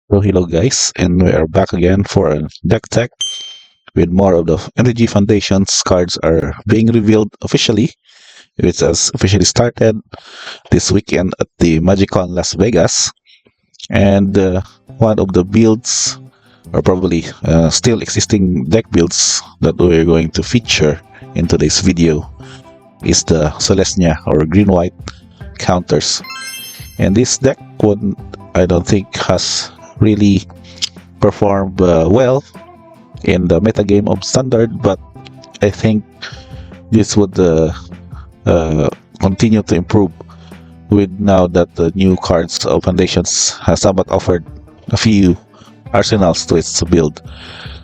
So hello guys, and we are back again for a deck tech with more of the MTG Foundations cards are being revealed officially, which has officially started this weekend at the MagicCon Las Vegas. And one of the builds, or probably still existing deck builds that we're going to feature in today's video is the Selesnya or green-white counters. And this deck would, I don't think, has really performed well in the meta game of standard, but I think this would continue to improve with now that the new cards of Foundations has somewhat offered a few arsenals to its build.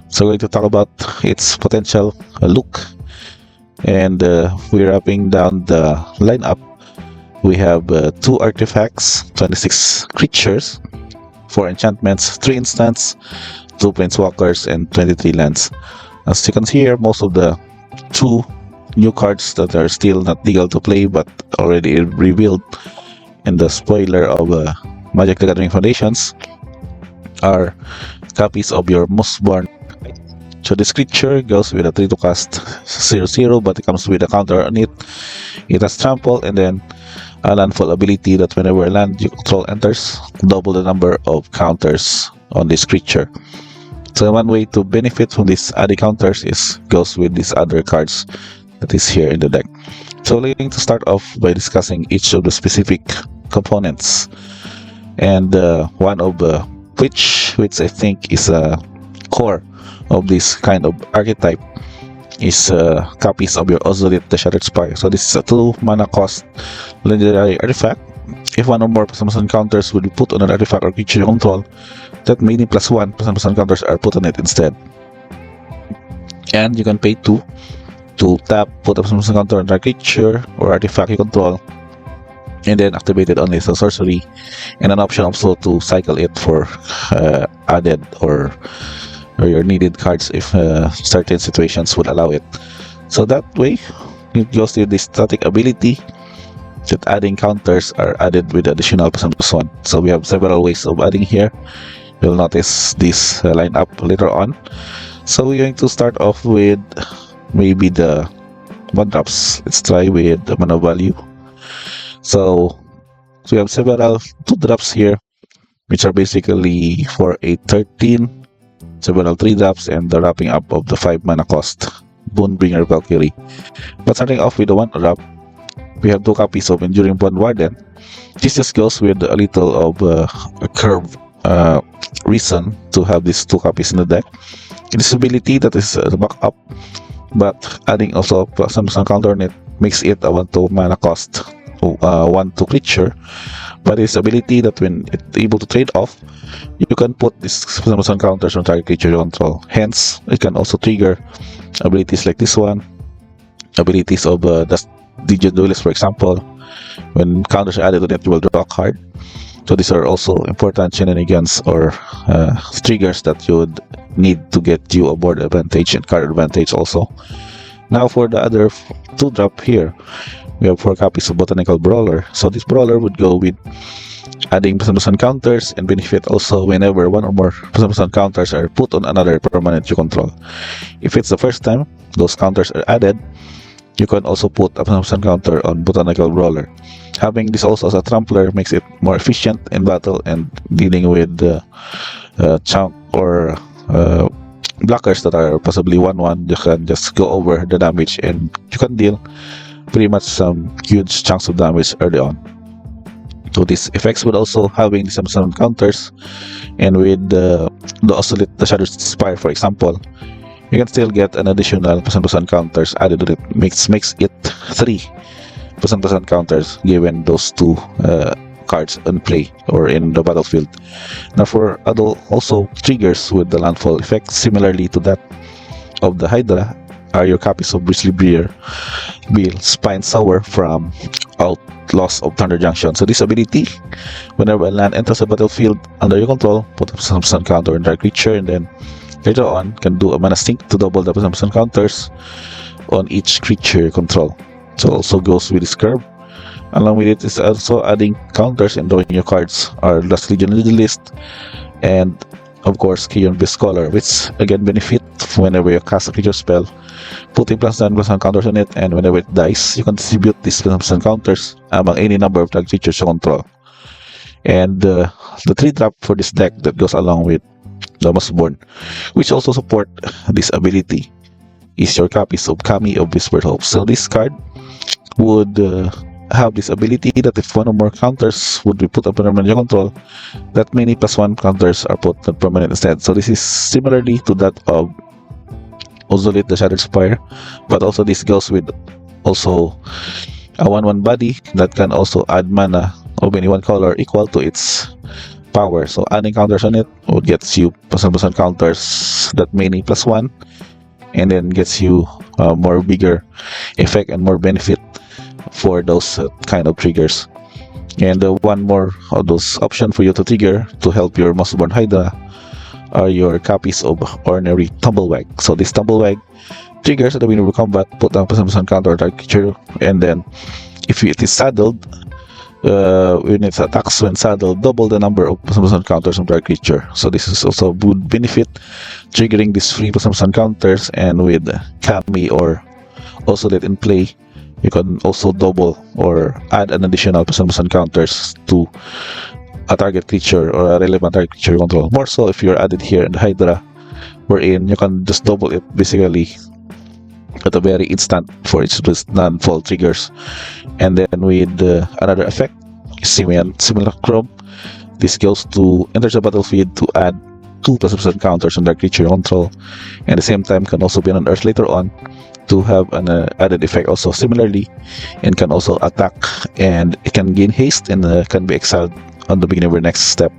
So we're going to talk about its potential look, and we're wrapping down the lineup. We have 2 artifacts, 26 creatures, 4 enchantments, 3 instants, 2 planeswalkers, and 23 lands. As you can see here, most of the 2 new cards that are still not legal to play but already revealed in the spoiler of MagictheGathering Foundations are copies of your Duskmourn. So this creature goes with a 3 to cast 0/0, but it comes with a counter on it. It has trample and then a landfall ability that whenever a land you control enters, double the number of counters on this creature. So one way to benefit from these added counters is goes with these other cards that is here in the deck. So we're going to start off by discussing each of the specific components, and one of which I think is a core of this kind of archetype is copies of your Orzhov, the Shattered Spire. So this is a 2 mana cost legendary artifact. If one or more +1 counters will be put on an artifact or creature you control, that meaning +1 +1 counters are put on it instead. And you can pay 2 to tap, put a +1 counter on a creature or artifact you control, and then activate it only as a sorcery, and an option also to cycle it for added or your needed cards if certain situations would allow it. So that way it goes to the static ability that adding counters are added with additional +1. So we have several ways of adding here. You'll notice this line up later on. So we're going to start off with maybe the 1-drops. Let's try with the mana value. So we have several 2-drops here, which are basically for 8-13, several 3-drops, and the wrapping up of the 5 mana cost Bonebringer Valkyrie. But starting off with the 1-drop, we have 2 copies of Enduring Bond Warden. This just goes with a little of a curve reason to have these 2 copies in the deck. It is ability that is the backup, but adding also some counter on it makes it a 1/2 mana cost 1/2 creature. But its ability that when it's able to trade off, you can put this +1 counters on target creature you control. Hence, it can also trigger abilities like this one, abilities of the Digit Duelist, for example. When counters are added to it, you will draw a card. So these are also important shenanigans or triggers that you would need to get you a board advantage and card advantage also. Now for the other 2-drop here, we have 4 copies of Botanical Brawler. So this brawler would go with adding +1 counters and benefit also whenever 1 or more +1 counters are put on another permanent you control. If it's the first time those counters are added, you can also put a +1 counter on Botanical Brawler. Having this also as a trampler makes it more efficient in battle and dealing with chunk or blockers that are possibly 1/1. You can just go over the damage and you can deal pretty much some huge chunks of damage early on. So these effects would also having some counters, and with the Oscillate, the Shattered Spire, for example, you can still get an additional +1 counters added to it. Makes it 3 +1 counters given those 2 cards in play or in the battlefield. Now for also triggers with the landfall effect, similarly to that of the Hydra, are your copies of Bristly Bill Spine Sour from Outlaws of Thunder Junction. So this ability, whenever a land enters the battlefield under your control, put a +1 counter on that creature, and then later on can do a mana sink to double the +1 counters on each creature you control. So also goes with this curve. Along with it is also adding counters and drawing your cards. Our last Legion list and of course Kion Beast Scholar, which again benefit whenever you cast a creature spell, putting +1/+1 counters on it, and whenever it dies, you can distribute these +1/+1 counters among any number of target creatures you control. And the 3-drop for this deck that goes along with Duskmourn, which also support this ability, is your copies of Kami of Whispered Hope. So this card would have this ability that if one or more counters would be put on permanent you control, that many +1 counters are put on permanent instead. So this is similarly to that of Ozolith the Shattered Spire, but also this goes with also a 1/1 body that can also add mana of any one color equal to its power. So adding counters on it would gets you +1/+1 counters that many +1, and then gets you more bigger effect and more benefit for those kind of triggers. And one more of those option for you to trigger to help your Muscle-Born Hydra are your copies of Ordinary Tumblewag. So this Tumblewag triggers at the beginning of combat, put down +1/+1 counter target creature, and then if it is saddled, when it attacks when saddled, double the number of +1/+1 counters on target creature. So this is also good benefit, triggering these free +1/+1 counters, and with Kami or also let in play, you can also double or add an additional +1/+1 counters to a target creature or a relevant target creature control. More so if you're added here in the Hydra, wherein you can just double it basically at a very instant for its non-fall triggers. And then with another effect, Simulacrum, this goes to enter the battlefield to add 2 +1/+1 counters on that creature control, and at the same time can also be on Earth later on to have an added effect also similarly, and can also attack, and it can gain haste and can be exiled on the beginning of your next step,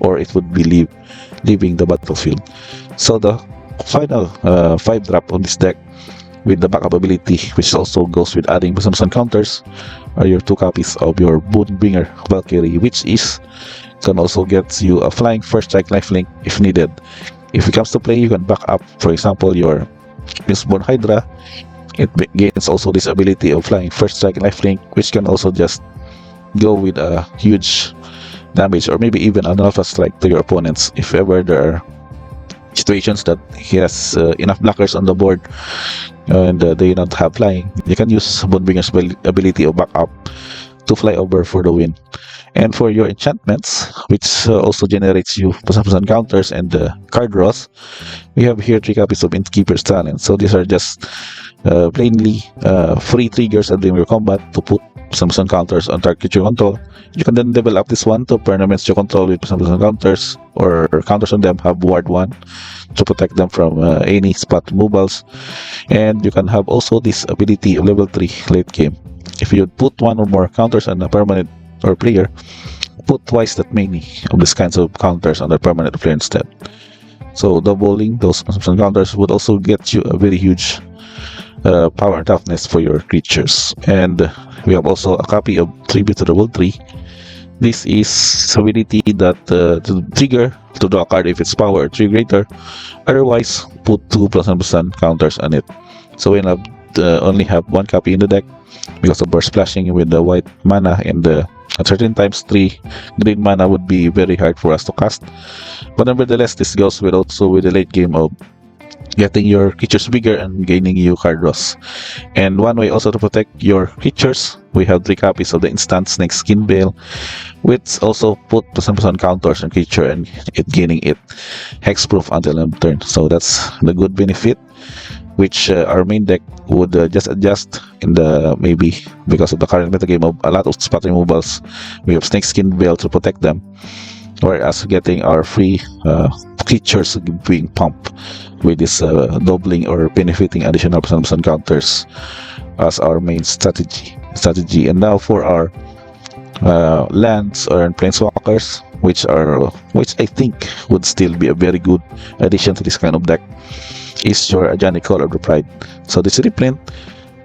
or it would be leaving the battlefield. So the final 5-drop on this deck with the backup ability, which also goes with adding +1/+1 counters, are your 2 copies of your Boonbringer Valkyrie, which can also get you a flying first strike lifelink if needed. If it comes to play, you can back up, for example, your Mistborn Hydra. It gains also this ability of flying first strike lifelink, which can also just go with a huge damage, or maybe even an alpha strike to your opponents if ever there are situations that he has enough blockers on the board and they don't have flying. You can use Boonbringer's ability of backup to fly over for the win. And for your enchantments, which also generates you +1/+1 counters and card draws, we have here 3 copies of Innkeeper's Talent. So these are just plainly free triggers at the end of your combat to put +1/+1 counters on target creature control. You can then develop this one to permanents you control with +1/+1 counters, or counters on them have Ward 1 to protect them from any spot removals. And you can have also this ability of level 3 late game. If you put 1 or more counters on a permanent or player, put twice that many of these kinds of counters on the permanent player instead. So doubling those +1/+1 counters would also get you a very huge power and toughness for your creatures. And we have also a copy of Tribute to the World 3. This is ability that to trigger to draw a card if its power 3 greater. Otherwise, put 2 +1/+1 counters on it. So we only have 1 copy in the deck because of burst splashing with the white mana, and at certain times 3 green mana would be very hard for us to cast. But nevertheless, this goes with also with the late game of getting your creatures bigger and gaining you card draws. And one way also to protect your creatures, we have 3 copies of the instant Snake Skin Veil, which also put +1/+1 counters on creature and it gaining it hexproof until end of turn. So that's the good benefit, which our main deck would just adjust in the maybe because of the current metagame of a lot of spot removals. We have Snakeskin Veil to protect them, whereas getting our free creatures being pumped with this doubling or benefiting additional +1/+1 counters as our main strategy. And now for our lands or planeswalkers, which I think would still be a very good addition to this kind of deck, is your Ajani Call of the Pride. So this reprint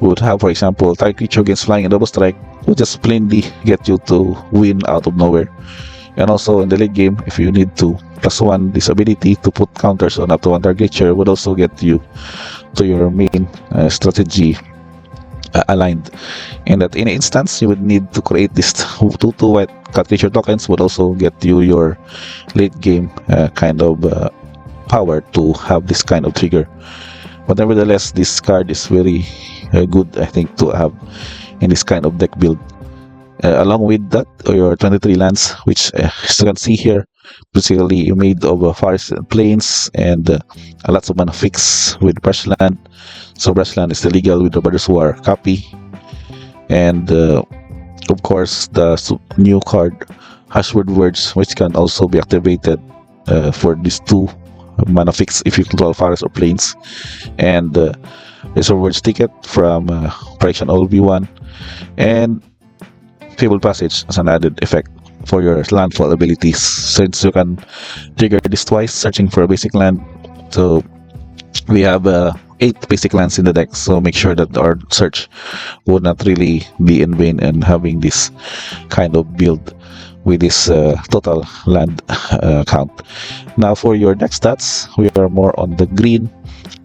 would have, for example, target creature against flying and double strike would just plainly get you to win out of nowhere. And also in the late game, if you need to +1 this ability to put counters on up to 1 target creature, would also get you to your main strategy aligned. And at any instance, you would need to create this 2/2 white cut creature tokens would also get you your late game kind of power to have this kind of trigger. But nevertheless, this card is very good, I think, to have in this kind of deck build. Along with that, your 23 lands, which as you can see here, basically made of forests and plains, and lots of mana fix with brushland. So brushland is illegal with the Brothers War copy. And of course, the new card, Hashword Words, which can also be activated for these two mana fix if you control forests or plains. And Reserve Words ticket from Operation OB1. And Fabled Passage as an added effect for your landfall abilities, since you can trigger this twice, searching for a basic land. So we have 8 basic lands in the deck, so make sure that our search would not really be in vain and having this kind of build with this total land count. Now for your deck stats, we are more on the green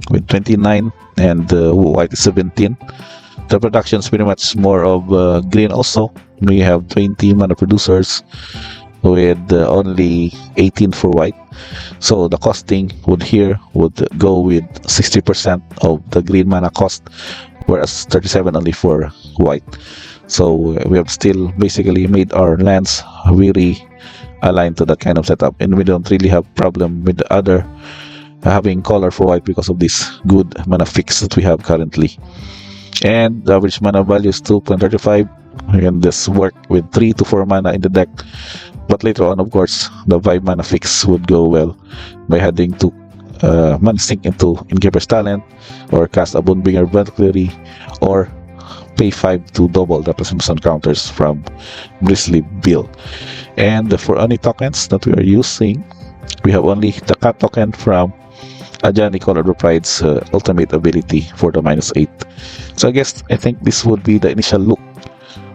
with 29 and white is 17. The production is pretty much more of green also. We have 20 mana producers with only 18 for white. So the costing would go with 60% of the green mana cost, whereas 37 only for white. So we have still basically made our lands very aligned to that kind of setup, and we don't really have problem with the other having color for white because of this good mana fix that we have currently. And the average mana value is 2.35. You can just work with 3 to 4 mana in the deck, but later on, of course, the 5 mana fix would go well by heading to mana sink into Innkeeper's Talent, or cast a Bonebringer Valkyrie, or pay 5 to double the +1 counters from Grizzly Bill. And for any tokens that we are using, we have only the cat token from Ajani Collab Pride's ultimate ability for the -8. So I think this would be the initial look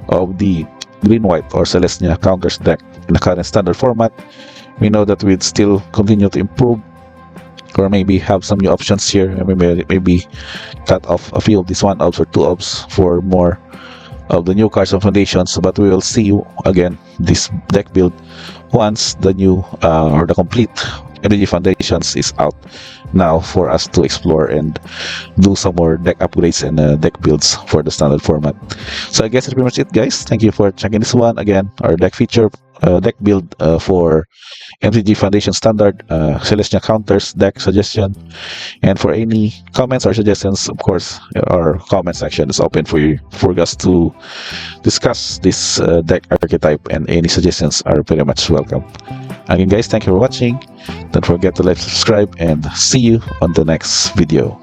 of the green-white or Selesnya counters deck in the current standard format. We know that we'd still continue to improve, or maybe have some new options here, and maybe cut off a few of these 1-ups or 2-ups for more of the new cards and foundations. But we will see again this deck build once the new or the complete MTG Foundations is out now for us to explore and do some more deck upgrades and deck builds for the standard format. So I guess that's pretty much it, guys. Thank you for checking this one. Again, our deck feature, deck build for MTG Foundation Standard, Selesnya counters deck suggestion. And for any comments or suggestions, of course, our comment section is open for us to discuss this deck archetype, and any suggestions are very much welcome. Again, guys, thank you for watching. Don't forget to like, subscribe, and see you on the next video.